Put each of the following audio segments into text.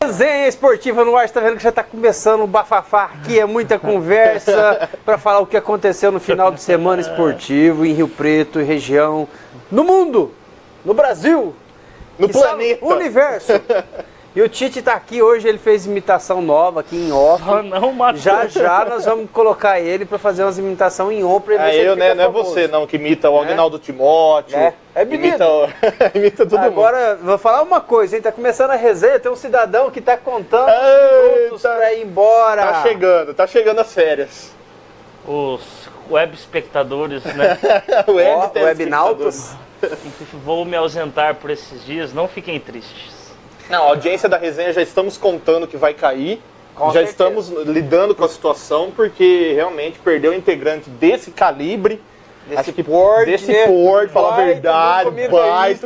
Resenha esportiva no ar, você tá vendo que já tá começando o bafafá aqui, é muita conversa para falar o que aconteceu no final de semana esportivo em Rio Preto e região, no mundo, no Brasil, no planeta, no universo. E o Tite tá aqui hoje, ele fez imitação nova aqui em off. Já nós vamos colocar ele para fazer umas imitações em on. Eu, né? Não é você não que imita o Agnaldo Timóteo. É menino. Imita todo mundo. Agora, vou falar uma coisa, hein? Tá começando a resenha, tem um cidadão que tá contando minutos pra ir embora. Tá chegando as férias. Os web espectadores, né? Webnautas. Vou me ausentar por esses dias, não fiquem tristes. Não, a audiência da resenha já estamos contando que vai cair. Com já certeza. Estamos lidando com a situação, porque realmente perdeu um integrante desse calibre. Desse porte, falar a verdade, paz.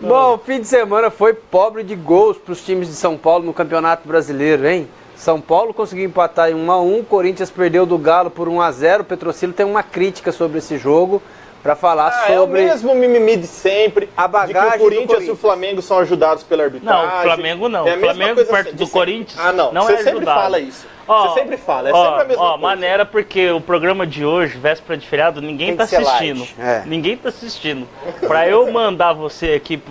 Bom, fim de semana foi pobre de gols para os times de São Paulo no Campeonato Brasileiro, hein? São Paulo conseguiu empatar em 1-1, Corinthians perdeu do Galo por 1-0. O Petrocilo tem uma crítica sobre esse jogo para falar sobre... É o mesmo mimimi de sempre, a bagagem de que o Corinthians e o Flamengo são ajudados pela arbitragem. Não, o Flamengo não. É o Flamengo perto assim, do Corinthians não não você é ajudado. sempre fala isso. Você sempre fala, é sempre a mesma coisa. Maneira, porque o programa de hoje, véspera de feriado, ninguém tá assistindo. Ninguém tá assistindo. Pra eu mandar você aqui,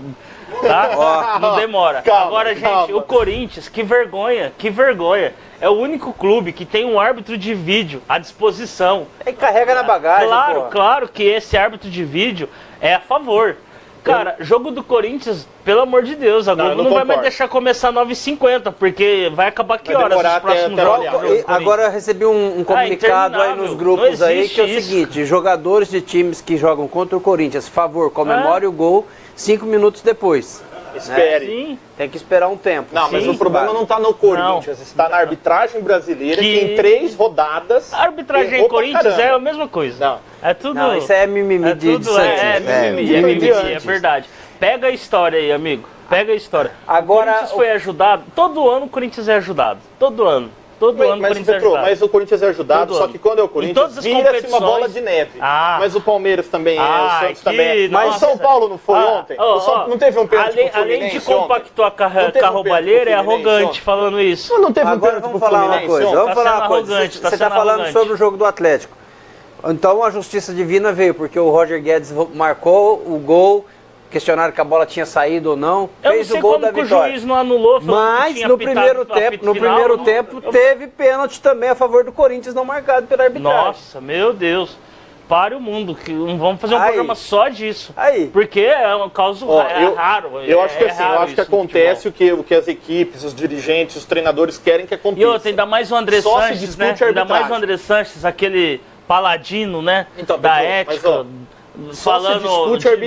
tá? Não demora. Agora, gente, o Corinthians, que vergonha. É o único clube que tem um árbitro de vídeo à disposição. E carrega na bagagem, Claro que esse árbitro de vídeo é a favor. Cara, jogo do Corinthians, pelo amor de Deus, a Globo não vai mais deixar começar 9h50, porque vai acabar que horas os próximos jogos? Agora eu recebi um comunicado aí nos grupos aí, que é o seguinte, jogadores de times que jogam contra o Corinthians, favor, comemore o gol 5 minutos depois. Espere. Sim. Tem que esperar um tempo. Não, mas o problema não está no Corinthians, está na arbitragem brasileira, que em 3 rodadas... A arbitragem em Corinthians é a mesma coisa. Não. É tudo... Não, isso é mimimi de Santos. É verdade. Pega a história aí, amigo. Pega a história. Agora, o Corinthians foi ajudado. Todo ano o Corinthians é ajudado. Todo ano. Todo ano o Corinthians é ajudado. Mas o Corinthians é ajudado, Todo só ano. que quando é o Corinthians, vira-se uma bola de neve. Mas o Palmeiras também o Santos também é. Mas o São Paulo não foi ontem? Não teve um pênalti pro Fluminense além de compactuar com a roubalheira, é arrogante falando isso. Não teve um pênalti pro Fluminense? Vamos falar uma coisa. Você está falando sobre o jogo do Atlético. Então a justiça divina veio, porque o Roger Guedes marcou o gol, questionaram que a bola tinha saído ou não, fez o gol da vitória. O juiz não anulou, mas no primeiro tempo teve pênalti também a favor do Corinthians, não marcado pela arbitragem. Nossa, meu Deus. Pare o mundo, que vamos fazer um programa só disso. Porque é um caso raro. Eu acho que assim, eu acho que acontece o que as equipes, os dirigentes, os treinadores querem que aconteça. E outra, ainda mais o André Sanches, né? Ainda mais o André Sanches, aquele paladino, né? Então, da ética. Falando,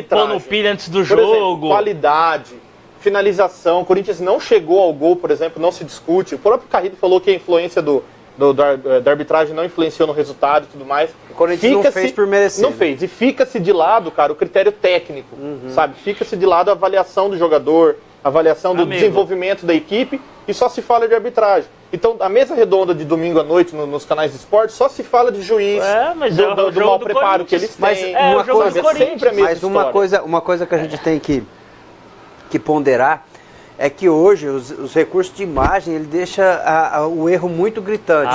pondo pilha antes do jogo. Exemplo, qualidade, finalização. O Corinthians não chegou ao gol, por exemplo, não se discute. O próprio Carrido falou que a influência da arbitragem não influenciou no resultado e tudo mais. O Corinthians não fez por merecer. Não fez. E fica-se de lado, cara, o critério técnico, sabe? Fica-se de lado a avaliação do jogador, a avaliação do desenvolvimento da equipe, e só se fala de arbitragem. Então, a mesa redonda de domingo à noite nos canais de esporte só se fala de juiz, do mau preparo que eles têm. Mas uma coisa que a gente tem que ponderar é que hoje os recursos de imagem ele deixa o erro muito gritante.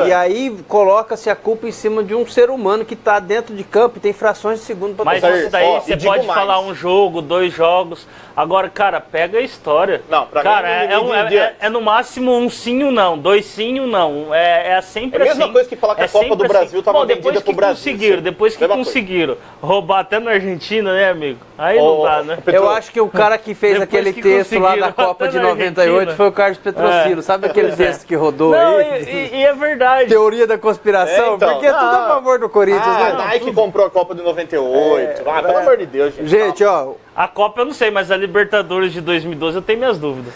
E aí coloca-se a culpa em cima de um ser humano que está dentro de campo e tem frações de segundo para Mas isso daí você pode falar um jogo, 2 jogos. Agora, cara, pega a história. Não, pra cara, mim, é no máximo um sim ou não, 2 sim ou não. É sempre assim. É a mesma coisa que falar que a Copa do Brasil estava vendida pro Brasil. Depois que conseguiram roubar até na Argentina, né, amigo? Aí não dá, né? Eu acho que o cara que fez aquele texto lá da Copa de 98 foi o Carlos Petrocino. Sabe aquele texo que rodou aí? E é verdade. Teoria da conspiração? Porque é tudo a favor do Corinthians, né? A Nike comprou a Copa de 98. Pelo amor de Deus, gente. Gente, ó... A Copa eu não sei, mas a Libertadores de 2012 eu tenho minhas dúvidas.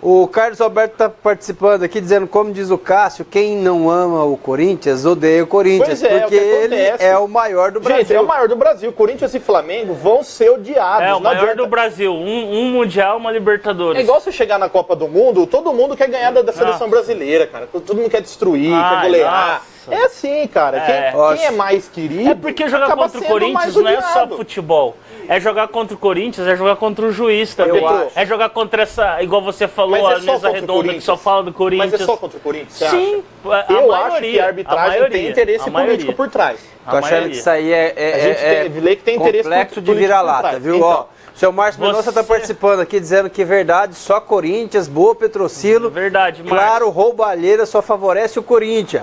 O Carlos Alberto está participando aqui, dizendo, como diz o Cássio, quem não ama o Corinthians, odeia o Corinthians. Porque ele é o maior do Brasil. Gente, é o maior do Brasil. Corinthians e Flamengo vão ser odiados. É o maior do Brasil. Um Mundial, uma Libertadores. É igual você chegar na Copa do Mundo, todo mundo quer ganhar da seleção brasileira, cara. Todo mundo quer destruir, quer golear. É assim, cara. Quem é mais querido... É porque jogar contra o Corinthians não é só futebol. É jogar contra o Corinthians, é jogar contra o juiz também. É jogar contra essa, igual você falou, a mesa redonda que só fala do Corinthians. Mas é só contra o Corinthians, você Sim, acha? Eu acho que a arbitragem tem interesse político por trás. Tô achando que isso aí que tem interesse complexo de vira-lata, viu? Então, ó, o seu Márcio Mendonça está participando aqui, dizendo que é verdade, só Corinthians, boa Petrocilo. Verdade, Márcio. Claro, roubalheira só favorece o Corinthians.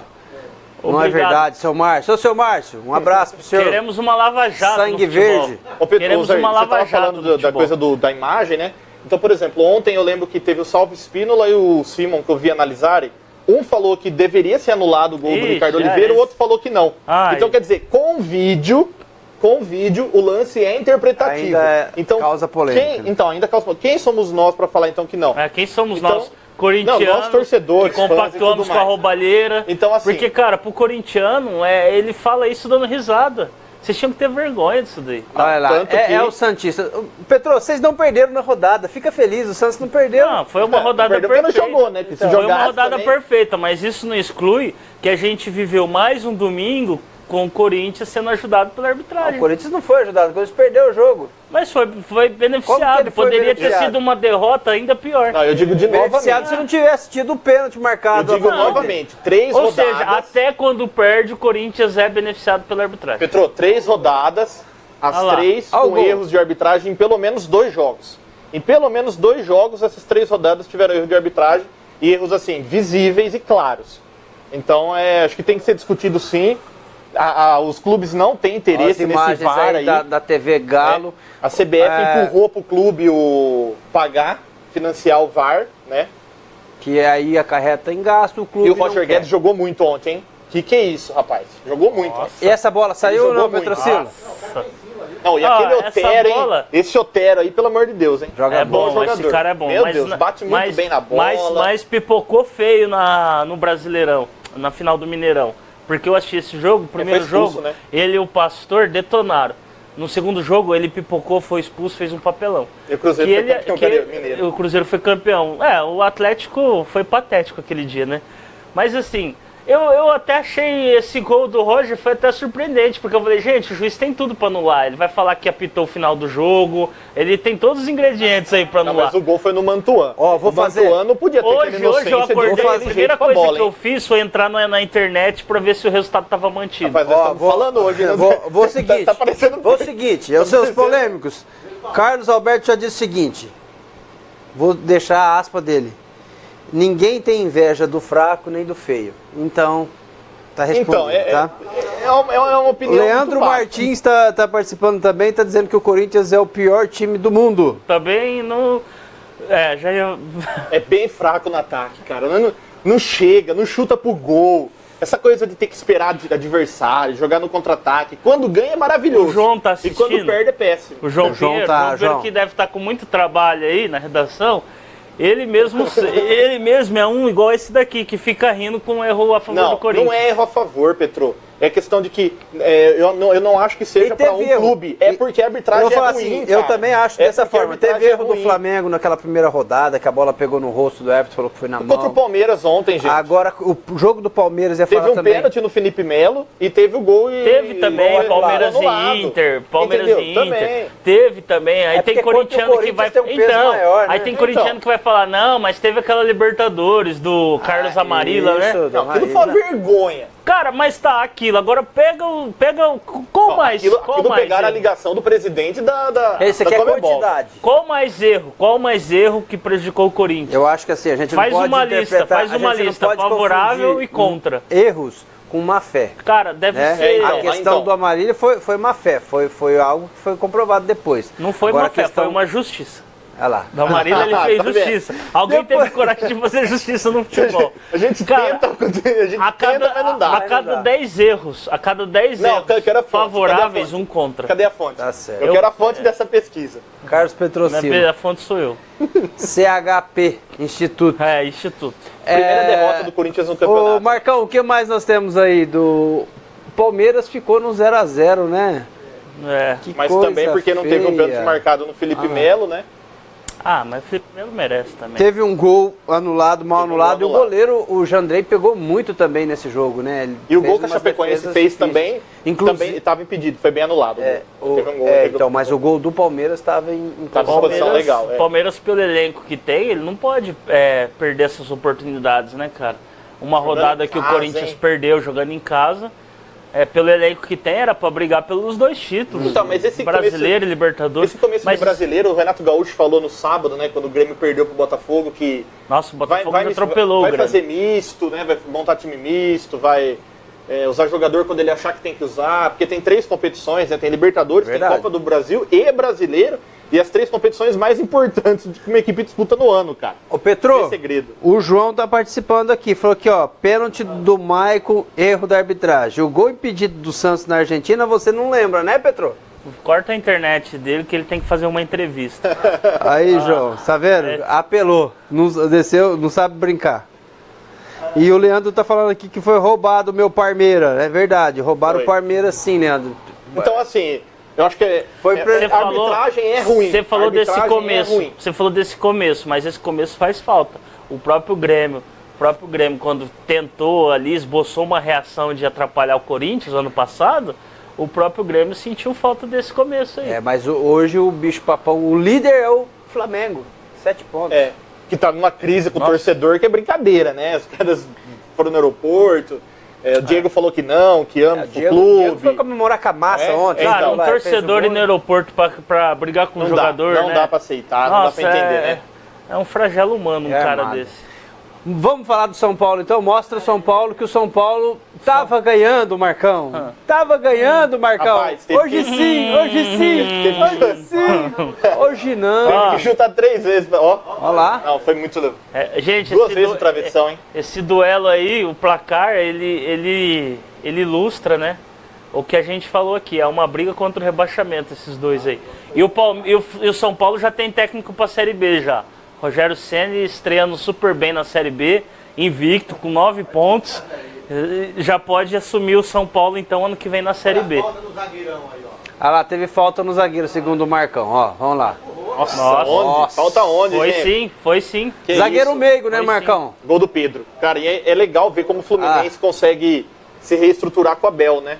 Não é verdade, seu Márcio. Ô, seu Márcio, um abraço pro senhor. Queremos uma lava-jato. Sangue verde. Ô, Petro, queremos uma lava-jato. Você estava falando da coisa da imagem, né? Então, por exemplo, ontem eu lembro que teve o Salvo Espínola e o Simon, que eu vi analisarem. Um falou que deveria ser anulado o gol do Ricardo Oliveira, o outro falou que não. Então, quer dizer, com vídeo, o lance é interpretativo. Então, causa polêmica. Ainda causa polêmica. Quem somos nós para falar então que não? Quem somos nós? Corintianos, nós torcedores, que compactuamos com a roubalheira. Então, assim, porque, cara, pro corintiano, ele fala isso dando risada. Vocês tinham que ter vergonha disso daí. Olha lá, é o Santista. Petro, vocês não perderam na rodada. Fica feliz, o Santos não perdeu. Não, foi uma rodada perfeita. Não jogou, né? Então, foi uma rodada perfeita, mas isso não exclui que a gente viveu mais um domingo com o Corinthians sendo ajudado pela arbitragem. O Corinthians não foi ajudado, o Corinthians perdeu o jogo. Mas foi beneficiado. Poderia ter sido uma derrota ainda pior. Não, eu digo de novo. Beneficiado se não tivesse tido o pênalti marcado. Eu digo novamente, 3 rodadas. Ou seja, até quando perde, o Corinthians é beneficiado pela arbitragem. Petro, 3 rodadas, as 3 com erros de arbitragem em pelo menos 2 jogos. Em pelo menos 2 jogos, essas 3 rodadas tiveram erro de arbitragem e erros, assim, visíveis e claros. Então, acho que tem que ser discutido sim. Os clubes não têm interesse nesse VAR aí. Da TV Galo. A CBF empurrou pro clube financiar o VAR, né? Que aí acarreta em gasto, o clube. E o Roger Guedes jogou muito ontem, hein? Que é isso, rapaz? Jogou muito. E essa bola saiu ou não, Petrocilo? Não, e aquele Otero, hein? Esse Otero aí, pelo amor de Deus, hein? Joga bom jogador. Esse cara é bom. Meu Deus, bate muito bem na bola. Mas pipocou feio no Brasileirão, na final do Mineirão. Porque eu assisti esse jogo, o primeiro jogo, né? Ele e o Pastor detonaram. No segundo jogo, ele pipocou, foi expulso, fez um papelão. E o Cruzeiro foi campeão mineiro. O Cruzeiro foi campeão. O Atlético foi patético aquele dia, né? Mas assim, eu até achei esse gol do Roger, foi até surpreendente, porque eu falei, gente, o juiz tem tudo pra anular. Ele vai falar que apitou o final do jogo, ele tem todos os ingredientes aí pra anular. Mas o gol foi no Mantuan. Mantuan não podia ter hoje eu acordei, a primeira coisa que eu fiz foi entrar na internet pra ver se o resultado tava mantido. Rapaz, nós estamos falando hoje, né? Vou seguinte, tá parecendo... Vou seguinte, os seus polêmicos. Carlos Alberto já disse o seguinte, vou deixar a aspa dele. Ninguém tem inveja do fraco nem do feio. Então, tá respondido, tá? É uma opinião. Leandro Martins tá participando também, tá dizendo que o Corinthians é o pior time do mundo. Também não... já ia... É bem fraco no ataque, cara. Não chega, não chuta pro gol. Essa coisa de ter que esperar de adversário, jogar no contra-ataque. Quando ganha é maravilhoso. O João tá assistindo. E quando perde é péssimo. O João Pinheiro, que deve estar com muito trabalho aí na redação... Ele mesmo é um igual esse daqui, que fica rindo com um erro a favor do Corinthians. Não é erro a favor, Petro. É questão de que eu não acho que seja para um clube. É porque a arbitragem é ruim, assim, eu também acho dessa forma. Teve erro do Flamengo naquela primeira rodada, que a bola pegou no rosto do Everton, falou que foi na mão. Contra o Palmeiras ontem, gente. Agora, o jogo do Palmeiras ia falar também. Teve um pênalti no Felipe Melo e teve o gol e... Teve também, Palmeiras e Inter. Palmeiras e Inter. Teve também. Aí tem corintiano que vai... Então, aí tem corintiano que vai falar, não, mas teve aquela Libertadores do Carlos Amarilla, né? Não, aquilo foi uma vergonha. Cara, mas tá aquilo. Agora pega qual mais? Aquilo pegaram a ligação do presidente da Esse aqui é quantidade. Qual mais erro que prejudicou o Corinthians? Eu acho que assim, a gente não pode faz uma lista favorável e contra. Erros com má fé. Cara, deve ser... A questão do Amarília foi má fé, foi algo que foi comprovado depois. Não foi má fé, foi uma justiça. Olha lá. Da Marília ele fez justiça. Alguém teve coragem de fazer justiça no futebol. A gente tenta, mas não dá. A cada 10 erros, favoráveis, um contra. Cadê a fonte? Tá certo. Eu quero a fonte dessa pesquisa. Carlos Petrocilo. A fonte sou eu. CHP, Instituto. Instituto. Primeira derrota do Corinthians no campeonato. Ô, Marcão, o que mais nós temos aí? Do Palmeiras ficou no 0-0, né? Mas também porque não teve um pênalti marcado no Felipe Melo, né? Ah, mas o Felipe Melo merece também. Teve um gol anulado, mal anulado, e o goleiro, o Jandrei, pegou muito também nesse jogo, né? Ele e o gol que a Chapecoense fez também, inclusive, estava impedido, foi bem anulado. Então, mas o gol do Palmeiras estava em posição legal. O Palmeiras, pelo elenco que tem, ele não pode perder essas oportunidades, né, cara? Uma rodada que o Corinthians perdeu jogando em casa. Pelo elenco que tem, era para brigar pelos 2 títulos. Então, mas esse brasileiro e Libertadores. Esse começo de brasileiro, o Renato Gaúcho falou no sábado, né, quando o Grêmio perdeu pro Botafogo, que nossa, o Botafogo atropelou o Grêmio. Vai fazer misto, né, vai montar time misto, vai usar jogador quando ele achar que tem que usar, porque tem 3 competições, né, tem Libertadores, tem Copa do Brasil e Brasileiro, e as 3 competições mais importantes que uma equipe disputa no ano, cara. Ô Petro, segredo. O João tá participando aqui, falou aqui, ó, pênalti do Maicon, erro da arbitragem. O gol impedido do Santos na Argentina, você não lembra, né, Petro? Corta a internet dele que ele tem que fazer uma entrevista. Aí, João, tá vendo? Apelou, não desceu, não sabe brincar. E o Leandro tá falando aqui que foi roubado o meu Parmeira. É verdade, roubaram o Parmeira sim, Leandro. Então, assim, eu acho que a arbitragem é ruim. Você falou desse começo. Você falou desse começo, mas esse começo faz falta. O próprio Grêmio, quando tentou ali, esboçou uma reação de atrapalhar o Corinthians ano passado, o próprio Grêmio sentiu falta desse começo aí. Mas hoje o bicho-papão, o líder é o Flamengo. 7 pontos. Que tá numa crise com o torcedor, que é brincadeira, né? Os caras foram no aeroporto. O Diego falou que não, que ama o clube. O Diego foi comemorar com a massa ontem. Cara, um torcedor ir no aeroporto pra brigar com um jogador, não dá pra aceitar, não dá pra entender, né? É um flagelo humano, um cara desse. Vamos falar do São Paulo, então. Mostra o São Paulo, que o São Paulo tava ganhando, Marcão. Tava ganhando, Marcão. Rapaz, hoje sim. Hoje não. Teve que chutar 3 vezes. Olha lá. Não, foi muito... gente, 2 vezes o travessão, hein? Esse duelo aí, o placar, ele ilustra, né? O que a gente falou aqui, é uma briga contra o rebaixamento, esses dois aí. E o São Paulo já tem técnico pra Série B já. Rogério Ceni estreando super bem na Série B, invicto, com 9 pontos. Já pode assumir o São Paulo, então, ano que vem na Série B. Falta no zagueirão aí, ó. Ah lá, teve falta no zagueiro, segundo o Marcão. Ó, vamos lá. Nossa. Falta onde, Foi sim. Que zagueiro isso? Meigo, né, Marcão? Sim. Gol do Pedro. Cara, e é legal ver como o Fluminense consegue se reestruturar com o Abel, né?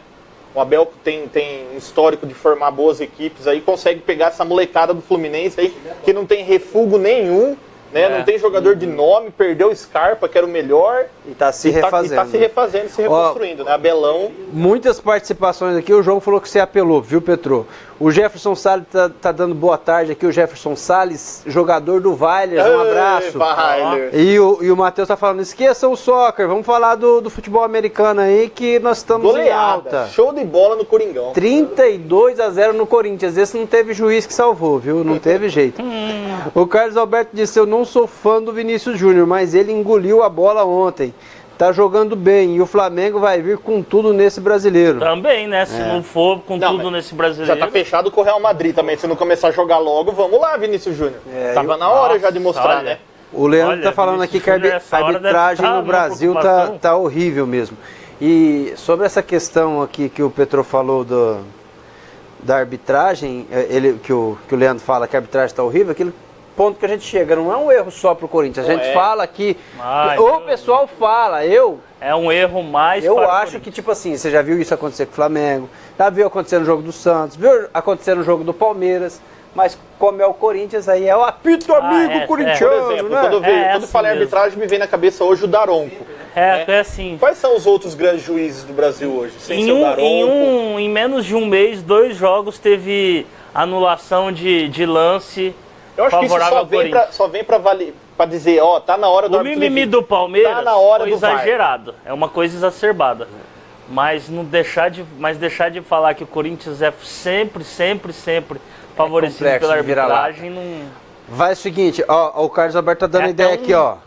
O Abel tem um histórico de formar boas equipes aí, consegue pegar essa molecada do Fluminense aí, que não tem refúgio nenhum, né? Não tem jogador de nome, perdeu o Scarpa, que era o melhor. E tá se refazendo. Tá se refazendo, se reconstruindo, né? Abelão. Muitas participações aqui, o João falou que você apelou, viu, Petro? O Jefferson Salles tá dando boa tarde aqui, o Jefferson Salles, jogador do Vailers, um abraço. E o Matheus tá falando, esqueça o soccer, vamos falar do futebol americano aí, que nós estamos goleada, em alta. Show de bola no Coringão. 32-0 no Corinthians, esse não teve juiz que salvou, viu? Não teve jeito. O Carlos Alberto disse, eu não sou fã do Vinícius Júnior, mas ele engoliu a bola ontem. Tá jogando bem e o Flamengo vai vir com tudo nesse brasileiro. Também, né? Se não for com tudo nesse brasileiro. Já tá fechado com o Real Madrid também. Se não começar a jogar logo, vamos lá, Vinícius Júnior. Tava na hora já de mostrar, né? O Leandro tá falando aqui que a arbitragem no Brasil tá horrível mesmo. E sobre essa questão aqui que o Petro falou da arbitragem, que o Leandro fala que a arbitragem tá horrível, aquele ponto que a gente chega, não é um erro só pro Corinthians, a gente fala que, o pessoal fala, é um erro mais eu acho que tipo assim, você já viu isso acontecer com o Flamengo, já viu acontecer no jogo do Santos, viu acontecer no jogo do Palmeiras, mas como é o Corinthians, aí é o apito amigo corintiano, por exemplo, né? Quando eu falei arbitragem, me vem na cabeça hoje o Daronco. É assim. Quais são os outros grandes juízes do Brasil hoje? Sem ser o Daronco? Em menos de um mês, 2 jogos teve anulação de lance. Eu acho que isso só vem pra dizer, tá na hora do árbitro. O mimimi do Palmeiras tá na hora foi exagerado. É uma coisa exacerbada. Mas deixar de falar que o Corinthians é sempre favorecido pela arbitragem. Vai o seguinte, o Carlos Alberto tá dando ideia aqui, ó.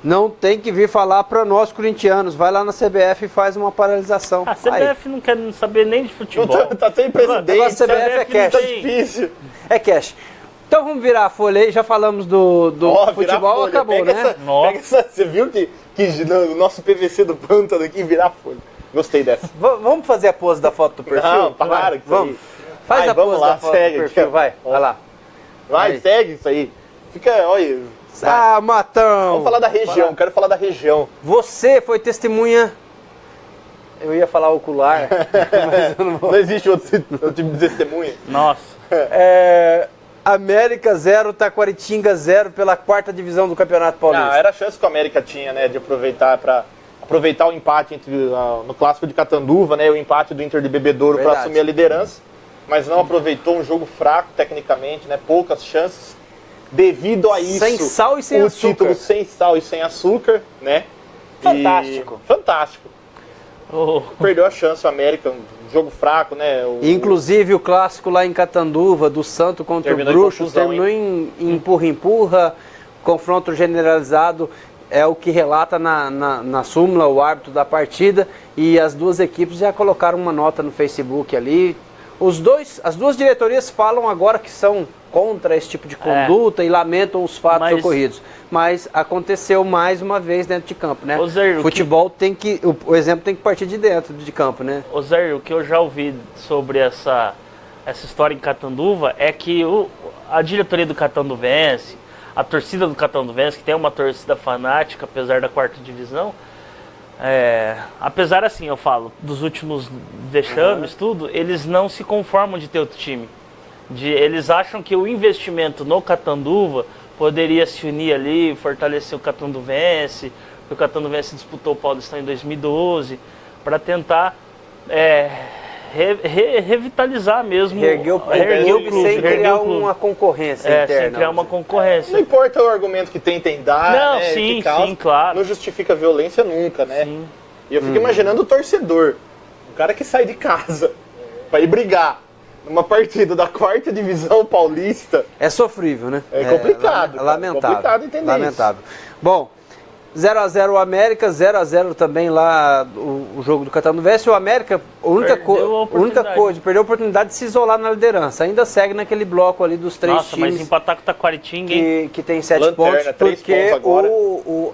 Não tem que vir falar para nós corintianos. Vai lá na CBF e faz uma paralisação. A CBF não quer saber nem de futebol. Tá sem presidente. A CBF é cash. Tá difícil. É cash. Então vamos virar a folha aí, já falamos do futebol, acabou, né? Você viu que o nosso PVC do pântano aqui virar a folha. Gostei dessa. Vamos fazer a pose da foto do perfil? Não, para. Vamos. Faz a pose da foto do perfil, vai lá. Vai, segue isso aí. Fica, olha... Matão! Vamos falar da região, quero falar da região. Você foi testemunha... Eu ia falar ocular, mas eu não vou. Não existe outro tipo de testemunha. Nossa. América 0, Taquaritinga 0 pela 4ª divisão do Campeonato Paulista. Era a chance que o América tinha, né, de aproveitar o empate no Clássico de Catanduva, né, o empate do Inter de Bebedouro para assumir a liderança, mas não aproveitou, um jogo fraco tecnicamente, né, poucas chances, devido a isso. Sem sal e sem açúcar. O título sem sal e sem açúcar, né. Fantástico. Perdeu a chance o América, um jogo fraco, né? Inclusive o clássico lá em Catanduva, do Santo contra o Bruxo, terminou em empurra-empurra, confronto generalizado, é o que relata na súmula o árbitro da partida, e as duas equipes já colocaram uma nota no Facebook ali. As duas diretorias falam agora que são contra esse tipo de conduta e lamentam os fatos ocorridos. Mas aconteceu mais uma vez dentro de campo, né? Futebol tem que... O exemplo tem que partir de dentro de campo, né? Ô Zé, o que eu já ouvi sobre essa história em Catanduva é que a diretoria do Catanduvense, a torcida do Catanduvense, que tem uma torcida fanática, apesar da 4ª divisão, apesar, assim, eu falo, dos últimos vexames, tudo, eles não se conformam de ter outro time. Eles acham que o investimento no Catanduva poderia se unir ali, fortalecer o Catanduvense, porque o Catanduvense disputou o Paulistão em 2012, para tentar revitalizar mesmo. Erguer o clube sem criar uma concorrência interna. Sem criar uma concorrência. Não importa o argumento que tentem dar, não, né, sim, claro. Não justifica a violência nunca, né? Sim. E eu fico imaginando o torcedor, o cara que sai de casa para ir brigar numa partida da 4ª divisão paulista. É sofrível, né? É complicado. Lamentável. É complicado entender lamentável. Bom, 0x0 o América, 0x0 também lá o jogo do Catanduvense. O América, a única coisa, perdeu a oportunidade de se isolar na liderança. Ainda segue naquele bloco ali dos 3 times. Mas empatar com o Taquaritinga, que tem 7 pontos, porque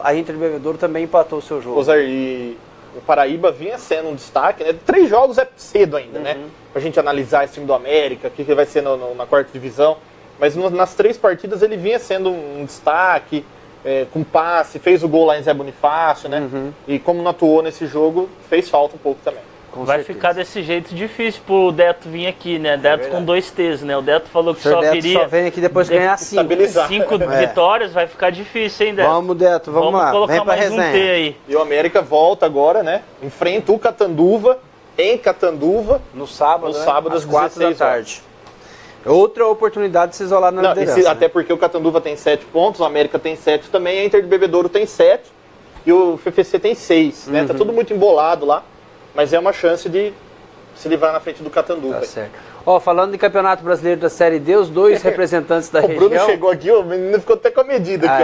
a Inter de Bebedouro também empatou o seu jogo. E o Paraíba vinha sendo um destaque, né? 3 jogos é cedo ainda, né? Pra gente analisar esse time do América, o que vai ser na 4ª divisão. Mas nas 3 partidas ele vinha sendo um destaque, com passe, fez o gol lá em Zé Bonifácio, né? E como não atuou nesse jogo, fez falta um pouco também. Vai ficar desse jeito difícil pro Deto vir aqui, né? Deto com 2 T's, né? O Deto falou que só viria... só vem aqui depois ganhar 5. 5 vitórias, vai ficar difícil, hein, Deto? Vamos, Deto, vamos lá. Colocar vem pra mais resenha. Um T aí. E o América volta agora, né? Enfrenta o Catanduva, em Catanduva. No sábado, às 4 da tarde. Outra oportunidade de se isolar na liderança. Até porque o Catanduva tem 7 pontos, o América tem 7 também, a Inter de Bebedouro tem 7 e o FFC tem 6, né? Tá tudo muito embolado lá, mas é uma chance de se livrar na frente do Catanduva. Tá certo. Falando de Campeonato Brasileiro da Série D, os 2 representantes da região... O Bruno chegou aqui, o menino ficou até com a medida aqui,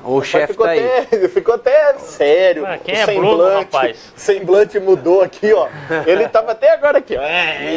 ó. O chefe tá aí. Ficou até sério. Quem é Bruno, rapaz? O semblante mudou aqui, ó. Ele tava até agora aqui, ó.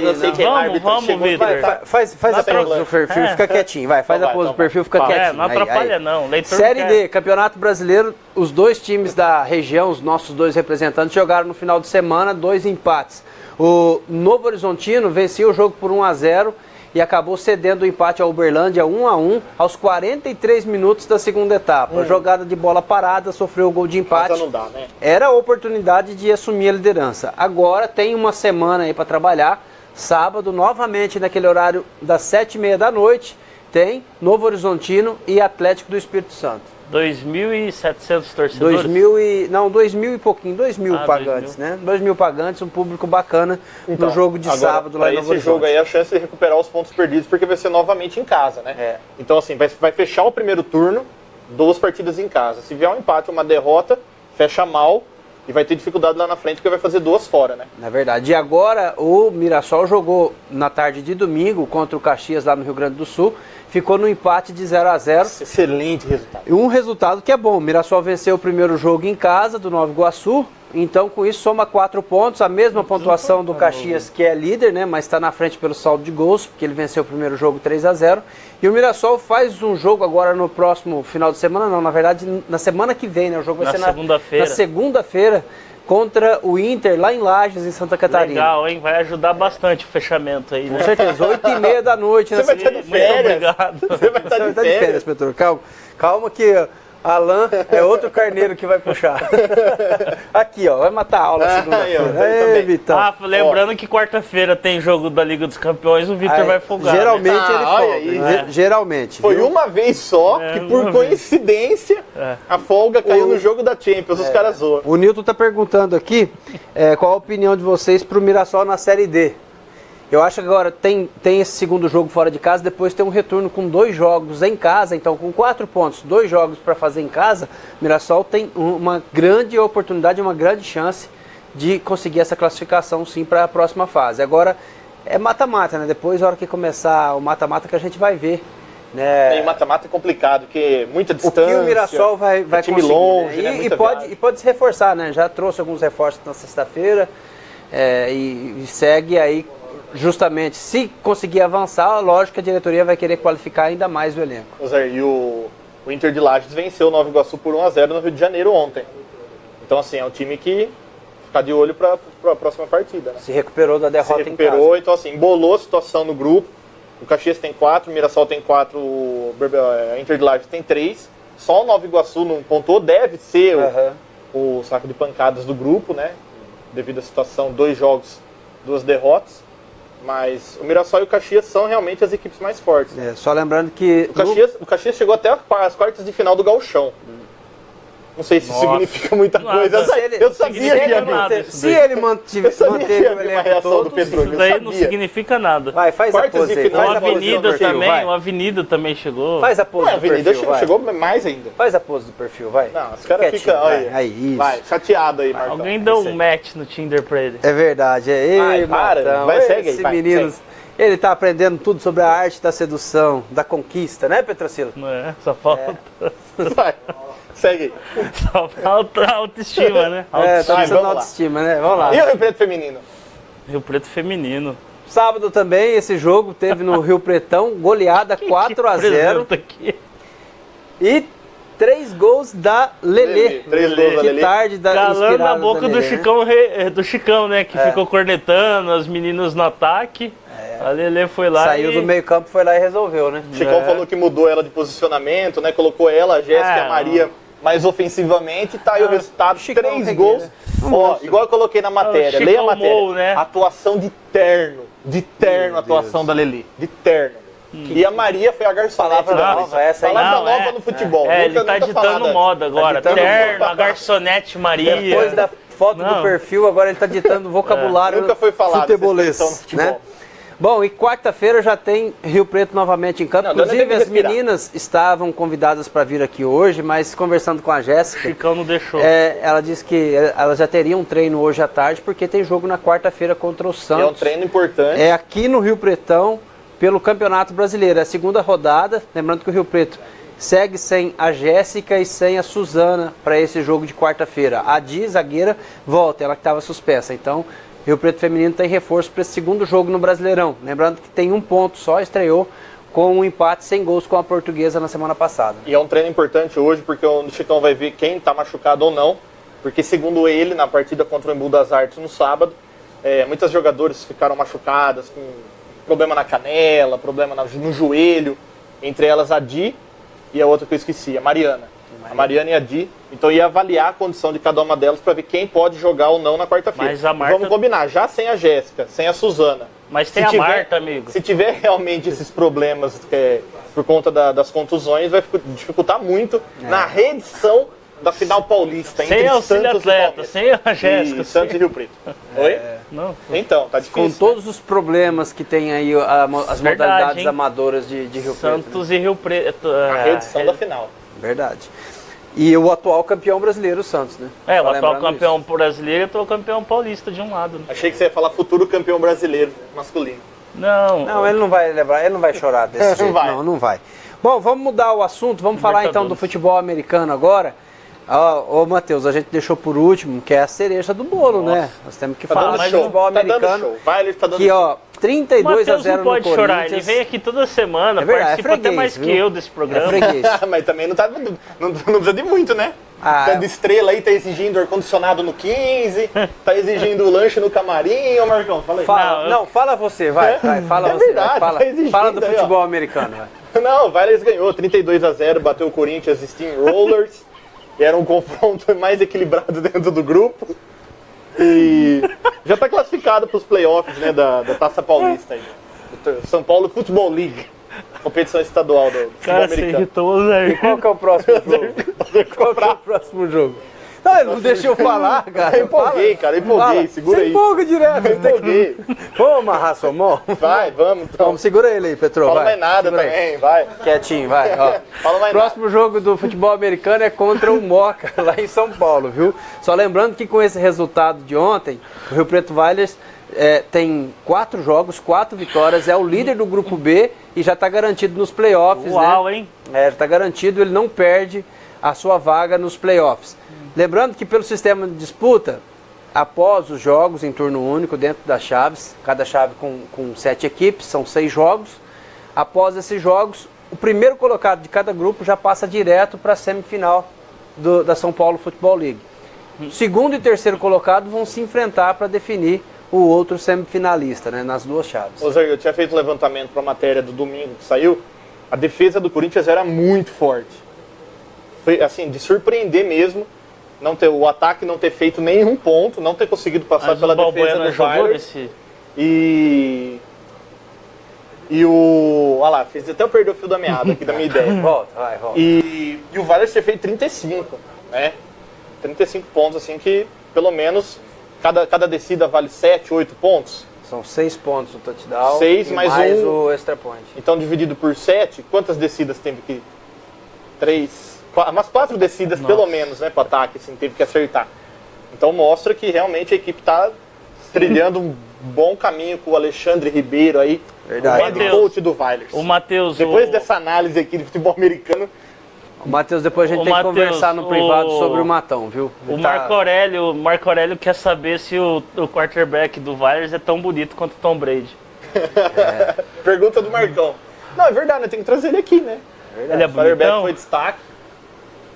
Não sei quem vamos, Vitor. Faz a pose do perfil, fica quietinho. Faz a pose do perfil, fica quietinho. Não atrapalha não. Série D, Campeonato Brasileiro, os 2 times da região, os nossos 2 representantes, jogaram no final de semana 2 empates. O Novo Horizontino venceu o jogo por 1x0 e acabou cedendo o empate ao Uberlândia 1x1 aos 43 minutos da segunda etapa. Jogada de bola parada, sofreu o gol de empate. Mas não dá, né? Era a oportunidade de assumir a liderança. Agora tem uma semana aí para trabalhar. Sábado, novamente naquele horário das 7h30 da noite, tem Novo Horizontino e Atlético do Espírito Santo. 2.700 torcedores? 2.000 e pouquinho, 2.000 pagantes, 2.000. né? 2.000 pagantes, um público bacana no jogo de sábado lá em Novo Horizonte. Esse jogo aí é a chance de recuperar os pontos perdidos, porque vai ser novamente em casa, né? Então, assim, vai fechar o primeiro turno, 2 partidas em casa. Se vier um empate ou uma derrota, fecha mal e vai ter dificuldade lá na frente, porque vai fazer 2 fora, né? Na verdade. E agora o Mirassol jogou na tarde de domingo contra o Caxias lá no Rio Grande do Sul. Ficou no empate de 0x0. Excelente resultado. Um resultado que é bom. O Mirassol venceu o primeiro jogo em casa do Nova Iguaçu, Então, com isso, soma 4 pontos, a mesma pontuação do Caxias, que é líder, né? Mas está na frente pelo saldo de gols, porque ele venceu o primeiro jogo 3-0. E o Mirassol faz um jogo agora no próximo final de semana, não, na verdade, na semana que vem, né? O jogo vai ser segunda-feira. Na segunda-feira, contra o Inter, lá em Lages, em Santa Catarina. Legal, hein? Vai ajudar bastante o fechamento aí, né? Com certeza, 8h30 da noite. Você vai estar de férias. Muito obrigado. Você vai estar de férias, Pedro. Calma que Alan é outro carneiro que vai puxar. Aqui, ó, vai matar a aula segunda-feira. Vitão. Lembrando que quarta-feira tem jogo da Liga dos Campeões, o Vitor vai folgar. Geralmente ele folga. Geralmente. Foi uma vez só que, por coincidência, a folga caiu no jogo da Champions. Os caras zoam. O Nilton tá perguntando aqui qual a opinião de vocês pro Mirassol na Série D. Eu acho que agora tem esse segundo jogo fora de casa, depois tem um retorno com 2 jogos em casa, então com 4 pontos, 2 jogos para fazer em casa, o Mirassol tem uma grande oportunidade, uma grande chance de conseguir essa classificação sim para a próxima fase. Agora é mata-mata, né? Depois, na hora que começar o mata-mata, que a gente vai ver. Né? E mata-mata é complicado, porque muita distância. O que o Mirassol vai time conseguir, longe, né? né? E pode se reforçar, né? Já trouxe alguns reforços na sexta-feira e segue aí. Justamente, se conseguir avançar, lógico que a diretoria vai querer qualificar ainda mais o elenco. E o Inter de Lages venceu o Nova Iguaçu por 1-0 no Rio de Janeiro ontem. Então, assim, é um time que fica de olho para a próxima partida. Né? Se recuperou da derrota em casa. Então, assim, embolou a situação no grupo. O Caxias tem 4, o Mirassol tem 4, o Inter de Lages tem 3. Só o Nova Iguaçu não pontuou, deve ser o saco de pancadas do grupo, né? Devido à situação, 2 jogos, 2 derrotas. Mas o Mirassol e o Caxias são realmente as equipes mais fortes. Só lembrando que... O Caxias chegou até as quartas de final do Gauchão. Não sei se significa muita coisa. Eu sabia que ia vir. Se ele manter o elenco todo, isso daí não significa nada. Vai, faz a pose aí. Uma avenida também chegou. Faz a pose do perfil, a avenida chegou mais ainda. Faz a pose do perfil, vai. Não, os caras ficam... Vai, chateado aí, Marcão. Alguém deu um match no Tinder pra ele. É verdade. Vai, segue aí. Meninos... Ele está aprendendo tudo sobre a arte da sedução, da conquista, né, Petrocilo? Não é, só falta... Vai, segue aí. Só falta autoestima, né? Tá precisando de autoestima, né? Vamos lá. E o Rio Preto Feminino? Rio Preto Feminino. Sábado também, esse jogo teve no Rio Pretão, goleada 4-0. E 3 gols da Lelê. 3 gols da Lelê. Tarde da calando a boca do Chicão, né? Que ficou cornetando as meninas no ataque. A Lelê foi lá saiu do meio campo, foi lá e resolveu, né? O Chicão falou que mudou ela de posicionamento, né? Colocou ela, a Jéssica e a Maria mais ofensivamente. Tá aí o resultado, 3 gols. Igual eu coloquei na matéria, leia a matéria. Né? Atuação de terno. De terno a atuação da Lelê. De terno. E a Maria foi a garçonete. Palavra nova no futebol. Ele tá ditando moda agora. Terno, a garçonete Maria. Depois da foto do perfil, agora ele tá ditando vocabulário nunca foi falado futebolês, né? Bom, e quarta-feira já tem Rio Preto novamente em campo. Inclusive, as meninas estavam convidadas para vir aqui hoje, mas conversando com a Jéssica... Chicão não deixou. Ela disse que elas já teriam um treino hoje à tarde, porque tem jogo na quarta-feira contra o Santos. É um treino importante. É aqui no Rio Pretão, pelo Campeonato Brasileiro. É a segunda rodada, lembrando que o Rio Preto segue sem a Jéssica e sem a Suzana para esse jogo de quarta-feira. A Di, zagueira, volta, ela que estava suspensa. Então... Rio Preto Feminino tem reforço para esse segundo jogo no Brasileirão. Lembrando que tem 1 ponto só, estreou com um empate sem gols com a Portuguesa na semana passada. E é um treino importante hoje, porque o Chicão vai ver quem está machucado ou não. Porque segundo ele, na partida contra o Embu das Artes no sábado, muitas jogadoras ficaram machucadas, com problema na canela, problema no joelho. Entre elas a Di e a outra que eu esqueci, a Mariana. A Mariana e a Di. Então ia avaliar a condição de cada uma delas para ver quem pode jogar ou não na quarta-feira. Mas a Marta... Vamos combinar, já sem a Jéssica, sem a Suzana. Mas tem a Marta, amigo. Se tiver realmente esses problemas por conta das contusões, vai dificultar muito na reedição da final paulista. Sem auxílio atleta, sem a Jéssica. Santos e Rio Preto. Oi? Não. Então, tá difícil. Com todos os problemas que tem aí as modalidades amadoras de Rio Preto. Santos e Rio Preto. A reedição da final. Verdade. E o atual campeão brasileiro, o Santos, né? O atual campeão brasileiro e o atual campeão paulista de um lado. Né? Achei que você ia falar futuro campeão brasileiro masculino. Não, ele não vai lembrar, ele não vai chorar desse jeito. Não vai. Bom, vamos mudar o assunto, vamos falar então do futebol americano agora. Ô, Matheus, a gente deixou por último, que é a cereja do bolo, né? Nós temos que falar mais do futebol americano. Que, ó, 32-0 no Corinthians. não pode chorar, ele vem aqui toda semana, participa até mais que eu desse programa. Mas também não precisa de muito, né? Tá de estrela aí, tá exigindo ar-condicionado no 15, tá exigindo lanche no camarim, ô Marcão, fala aí. Fala você, vai, fala você. Verdade, fala do futebol americano, vai. Não, o Villers ganhou, 32-0, bateu o Corinthians Steamrollers. Era um confronto mais equilibrado dentro do grupo. E já está classificado para os playoffs, né, da Taça Paulista. Aí. São Paulo Football League. Competição estadual do futebol americano. E qual que é o próximo jogo? Qual que é o próximo jogo? Não, ele não deixou falar, cara. Eu empolguei, segura aí. Você empolga direto. Eu empolguei. Vamos amarrar sua mão? Vai, vamos então. Vamos, segura ele aí, Petro. Fala mais nada também, vai. Quietinho, vai. Ó. Fala mais Próximo nada. jogo do futebol americano é contra o Moca, lá em São Paulo, viu? Só lembrando que com esse resultado de ontem, o Rio Preto Villers tem 4 jogos, 4 vitórias, é o líder do grupo B e já está garantido nos playoffs. Uau, né? Hein? Está garantido, ele não perde a sua vaga nos playoffs. Lembrando que pelo sistema de disputa, após os jogos em turno único dentro das chaves, cada chave com 7 equipes, são 6 jogos. Após esses jogos, o primeiro colocado de cada grupo já passa direto para a semifinal da São Paulo Football League. O segundo e terceiro colocado vão se enfrentar para definir o outro semifinalista, né, nas 2 chaves. Ô Zé, eu tinha feito um levantamento para a matéria do domingo que saiu. A defesa do Corinthians era muito forte. Foi assim, de surpreender mesmo. O ataque não ter feito nenhum ponto, não ter conseguido passar pela defesa do Villers. E o... Olha lá, fiz até eu perder o fio da meada aqui da minha ideia. Volta. E o Villers ter feito 35, né? 35 pontos, assim, que pelo menos cada descida vale 7, 8 pontos. São 6 pontos o touchdown 6 e mais o extra point. Então, dividido por 7, quantas descidas teve que... 3... Umas 4 descidas, pelo menos, né, para ataque, assim, teve que acertar. Então mostra que realmente a equipe está trilhando um bom caminho com o Alexandre Ribeiro aí, verdade, o head coach do Villers. O Matheus... Depois dessa análise aqui de futebol americano... O Matheus, depois a gente tem que conversar no privado sobre o Matão, viu? Marco Aurélio quer saber se o quarterback do Villers é tão bonito quanto o Tom Brady. Pergunta do Marcão. Não, é verdade, né? Tem que trazer ele aqui, né? Ele é bonitão? Foi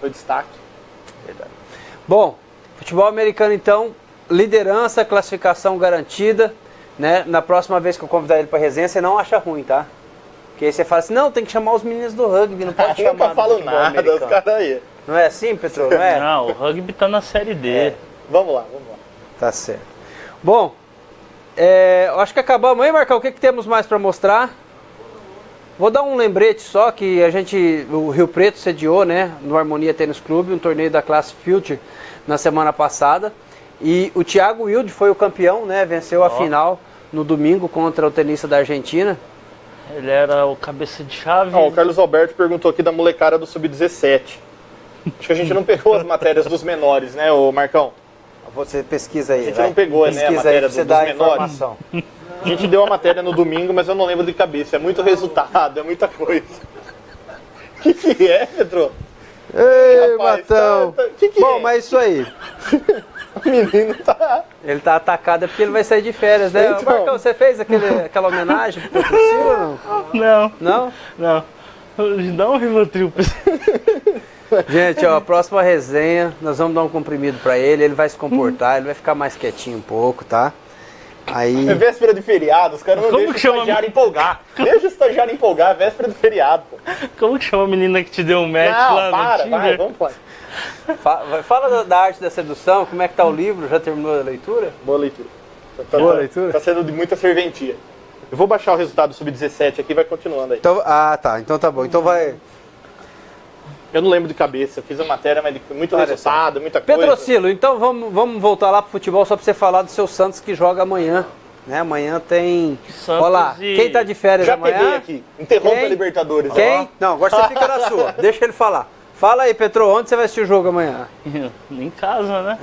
destaque. Verdade. Bom, futebol americano então, liderança, classificação garantida, né? Na próxima vez que eu convidar ele para resenha, você não acha ruim, tá? Porque aí você fala assim, não, tem que chamar os meninos do rugby, não pode chamar nunca falo nada, os caras aí. Não é assim, Petro? Não é? Não, o rugby tá na Série D. Vamos lá. Tá certo. Bom, eu acho que acabamos aí, Marcão. O que temos mais para mostrar? Vou dar um lembrete só que o Rio Preto sediou, né, no Harmonia Tênis Clube, um torneio da classe Future na semana passada. E o Thiago Wilde foi o campeão, né, venceu a final no domingo contra o tenista da Argentina. Ele era o cabeça de chave. O Carlos Alberto perguntou aqui da molecada do Sub-17. Acho que a gente não pegou as matérias dos menores, né, ô Marcão? Você pesquisa aí. A gente não pegou, né, a matéria dos menores. Informação. A gente deu a matéria no domingo, mas eu não lembro de cabeça. É muito resultado, é muita coisa. O que é, Pedro? Ei, Matão! Bom, mas isso aí. O menino tá... Ele tá atacado porque ele vai sair de férias, né? Então... Marcão, você fez aquela homenagem pro Priscila ou não? Não? Não. Dá um Rivotril pra você. Gente, a próxima resenha, nós vamos dar um comprimido pra ele vai se comportar, ele vai ficar mais quietinho um pouco, tá? Aí... É véspera de feriado, os caras não deixam o estagiário empolgar. Deixa o estagiário empolgar, é véspera de feriado, pô. Como que chama a menina que te deu um match lá no Tinder? Vamos lá. Fala da arte da sedução, como é que tá o livro? Já terminou a leitura? Boa leitura. Boa leitura? Tá sendo de muita serventia. Eu vou baixar o resultado do Sub-17 aqui e vai continuando aí. Então, tá. Então tá bom. Então vai... Eu não lembro de cabeça, fiz a matéria, mas muito resultado, muita coisa. Petrocilo, então vamos voltar lá pro futebol só pra você falar do seu Santos que joga amanhã. Né? Amanhã tem... Santos. Olha lá, quem tá de férias já amanhã? Já peguei aqui, interrompa a Libertadores. Quem? Não, agora você fica na sua, deixa ele falar. Fala aí, Petro, onde você vai assistir o jogo amanhã? Em casa, né?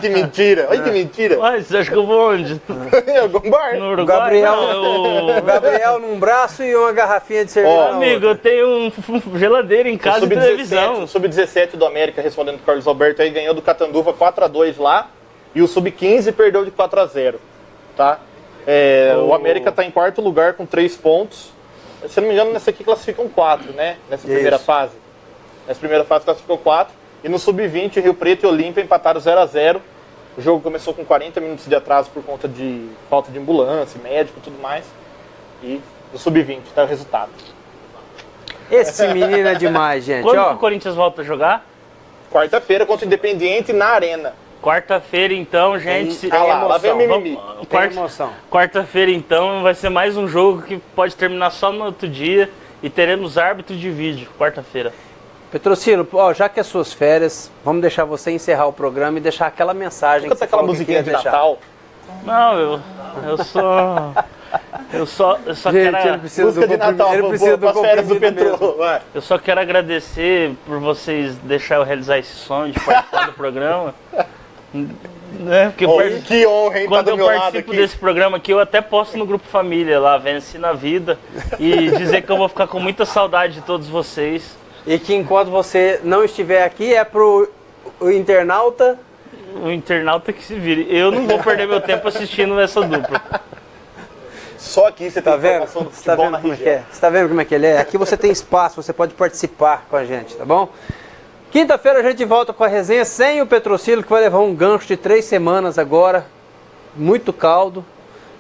Que mentira, olha que mentira. Ué, você acha que eu vou onde? Em algum bar. No Uruguai? O Gabriel num braço e uma garrafinha de cerveja. Amigo, eu tenho geladeira em casa e televisão. O Sub-17 do América, respondendo o Carlos Alberto, aí ganhou do Catanduva 4-2 lá. E o Sub-15 perdeu de 4-0. Tá? O América está em quarto lugar com 3 pontos. Se não me engano, nessa aqui classificam 4, né? Nessa primeira fase. Nessa primeira fase classificou 4. E no Sub-20, Rio Preto e Olímpia empataram 0-0. O jogo começou com 40 minutos de atraso por conta de falta de ambulância, médico e tudo mais. E no Sub-20, tá o resultado. Esse menino é demais, gente. Quando que o Corinthians volta a jogar? Quarta-feira contra o Independiente na Arena. Quarta-feira, então, gente... lá vem o mimimi. Quarta-feira, então, vai ser mais um jogo que pode terminar só no outro dia. E teremos árbitro de vídeo, quarta-feira. Petrocilo, já que é suas férias, vamos deixar você encerrar o programa e deixar aquela mensagem. Canta aquela musiquinha de Natal. Não, eu só gente, quero... Ele precisa do Natal, ele precisa do férias do Petro. Eu só quero agradecer por vocês deixarem eu realizar esse sonho de participar do programa. Né? Porque que honra, hein? Quando eu participo desse programa aqui, eu até posto no Grupo Família lá, Vence na Vida, e dizer que eu vou ficar com muita saudade de todos vocês. E que enquanto você não estiver aqui, é pro internauta... O internauta que se vire. Eu não vou perder meu tempo assistindo essa dupla. Só aqui você tá vendo? Você tá vendo como é que é? Você tá vendo como é que ele é? Aqui você tem espaço, você pode participar com a gente, tá bom? Quinta-feira a gente volta com a resenha sem o Petrocilo, que vai levar um gancho de 3 semanas agora. Muito caldo,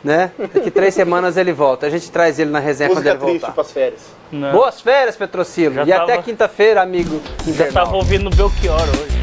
né? Daqui 3 semanas ele volta. A gente traz ele na resenha quando ele voltar. Pras férias. Boas férias, Petrocilo. E até quinta-feira, amigo. Já tava ouvindo Belchior hoje.